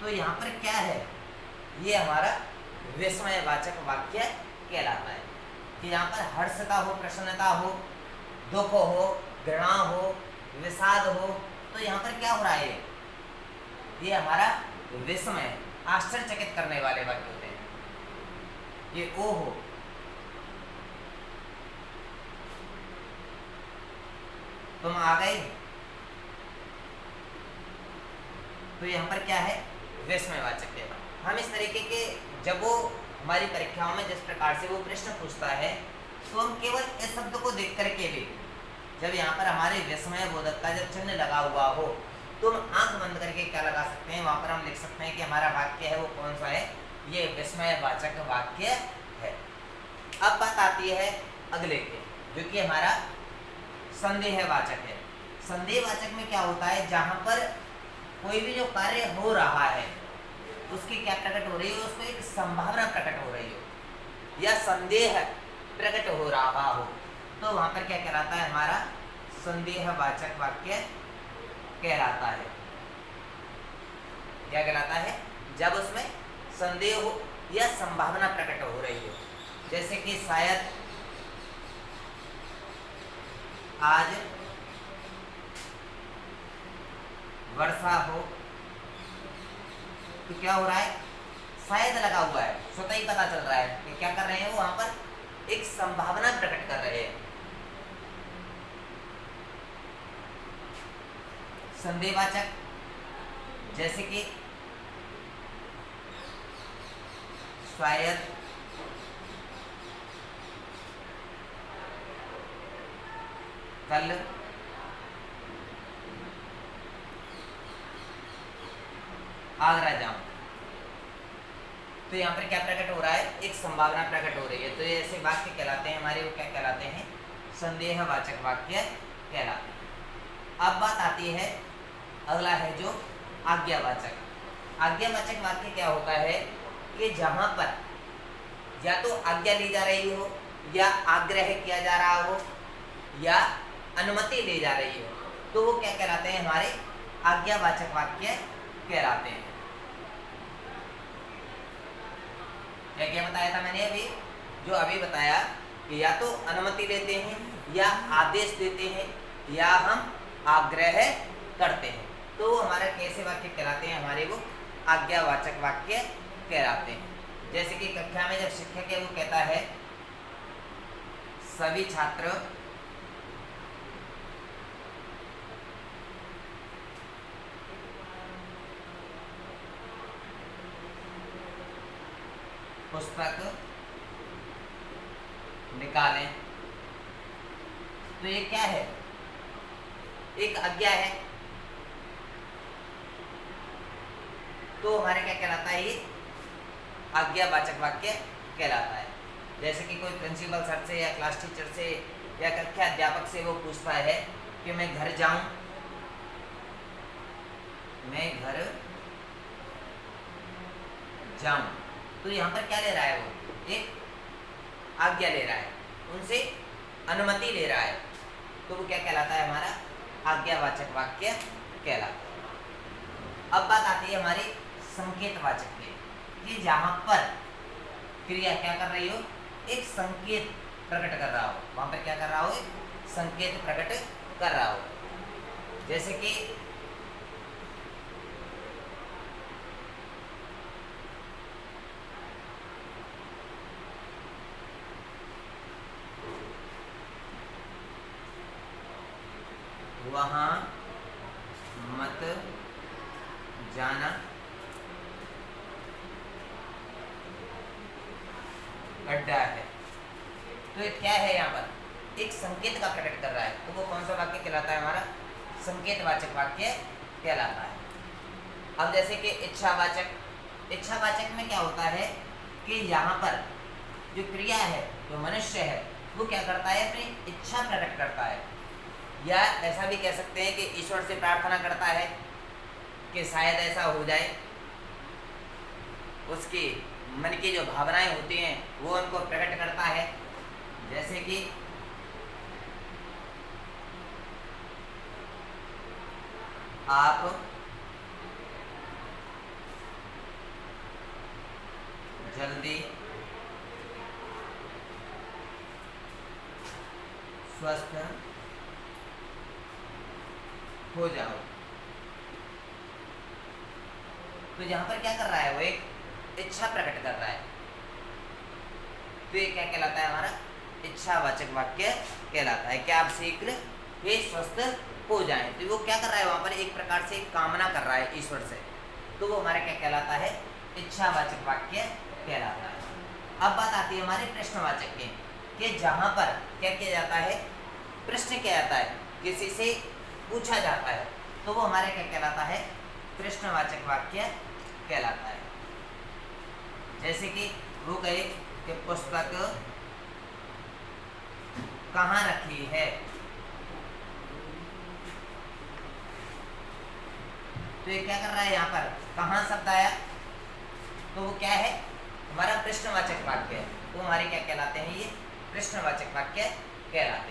तो यहाँ पर क्या है, ये हमारा विस्मयवाचक वाक्य कहलाता है कि यहाँ पर हर्षता हो, प्रसन्नता हो, दुख हो, घृणा हो, विषाद हो, तो यहाँ पर क्या हो रहा है, ये हमारा विस्मय, आश्चर्यचकित करने वाले वाक्य होते हैं। ये ओ हो, तुम आ गए, तो यहाँ पर क्या है, विस्मयवाचक है। हम इस तरीके के जब वो हमारी परीक्षाओं में जिस प्रकार से वो प्रश्न पूछता है, तो हम केवल इस शब्द को देख करके भी, जब यहाँ पर हमारे विस्मय बोधक का जब चिन्ह लगा हुआ हो, तो हम आंख बंद करके क्या लगा सकते हैं, वहां पर हम लिख सकते हैं कि हमारा वाक्य है वो कौन सा है, ये विस्मयवाचक वाक्य है। अब बात आती है अगले के, जो कि हमारा संदेहवाचक है। संदेहवाचक में क्या होता है, जहां पर कोई भी जो कार्य हो रहा है उसकी क्या प्रकट हो रही है, उसको एक संभावना प्रकट हो रही हो या संदेह प्रकट हो रहा हो, तो वहां पर क्या कहलाता है, हमारा संदेहवाचक वाक्य कहलाता है। क्या कहलाता है, जब उसमें संदेह हो या संभावना प्रकट हो रही हो, जैसे कि शायद आज वर्षा हो, तो क्या हो रहा है, शायद लगा हुआ है, स्वतः ही पता चल रहा है कि क्या कर रहे हैं, वो वहां पर एक संभावना प्रकट कर रहे हैं। संदेहवाचक जैसे कि शायद कल आगरा जाऊं, तो यहाँ पर क्या प्रकट हो रहा है, एक संभावना प्रकट हो रही है, तो ये ऐसे वाक्य कहलाते हैं हमारे, वो क्या कहलाते हैं, संदेहवाचक वाक्य कहलाते हैं। अब बात आती है, अगला है जो आज्ञावाचक। आज्ञावाचक वाक्य क्या होता है कि जहां पर या तो आज्ञा ली जा रही हो, या आग्रह किया जा रहा हो, या अनुमति ली जा रही हो, तो वो क्या कहलाते हैं, हमारे आज्ञावाचक वाक्य कहलाते हैं। क्या क्या बताया था मैंने अभी, जो अभी बताया कि या तो अनुमति लेते हैं, या आदेश देते हैं, या हम आग्रह करते हैं, तो वो हमारा कैसे वाक्य कहलाते हैं, हमारे वो आज्ञावाचक वाक्य कहलाते हैं। जैसे कि कक्षा में जब शिक्षक है वो कहता है सभी छात्र पुस्तक निकालें, तो ये क्या है, एक आज्ञा है, तो हमारे क्या कहलाता है, ये आज्ञावाचक वाक्य कहलाता है। जैसे कि कोई प्रिंसिपल सर से या क्लास टीचर से या कक्षा अध्यापक से वो पूछता है कि मैं घर जाऊं, मैं घर जाऊं, तो यहाँ पर क्या ले रहा है, वो एक आज्ञा ले रहा है, उनसे अनुमति ले रहा है, तो वो क्या कहलाता है, हमारा आज्ञावाचक वाक्य कहलाता है। अब बात आती है हमारी संकेतवाचक की, कि जहां पर क्रिया क्या कर रही हो, एक संकेत प्रकट कर रहा हो, वहां पर क्या कर रहा हो, एक संकेत प्रकट कर रहा हो। जैसे कि वहां मत जाना, अड्डा है, तो ये क्या है, यहाँ पर एक संकेत का प्रकट कर रहा है, तो वो कौन सा वाक्य कहलाता है, हमारा संकेतवाचक वाक्य कहलाता है। अब जैसे कि इच्छावाचक, इच्छावाचक में क्या होता है कि यहाँ पर जो क्रिया है, जो मनुष्य है, वो क्या करता है, अपनी इच्छा प्रकट करता है, या ऐसा भी कह सकते हैं कि ईश्वर से प्रार्थना करता है कि शायद ऐसा हो जाए, उसकी मन की जो भावनाएं होती हैं वो उनको प्रकट करता है। जैसे कि आप जल्दी स्वस्थ हो जाओ। तो यहाँ पर क्या कर रहा है, वो एक इच्छा प्रकट कर रहा है। तो ये क्या कहलाता है, हमारा इच्छावाचक वाक्य कहलाता है कि आप शीघ्र ही स्वस्थ हो जाएं। तो वो क्या कर रहा है, वहां पर एक प्रकार से कामना कर रहा है ईश्वर से। तो वो हमारा क्या कहलाता है, इच्छावाचक वाक्य कहलाता है। अब बात आती है हमारे प्रश्नवाचक की, कि जहां पर क्या किया जाता है, प्रश्न किया जाता है, किसी से पूछा जाता है, तो वो हमारे क्या कहलाता है, प्रश्नवाचक वाक्य कहलाता है। जैसे कि वो कहे कि पुस्तक कहाँ रखी है, तो ये क्या कर रहा है, यहाँ पर कहाँ शब्द आया, तो वो क्या है, हमारा प्रश्नवाचक वाक्य है। तो हमारे क्या कहलाते हैं, ये प्रश्नवाचक वाक्य कहलाते हैं।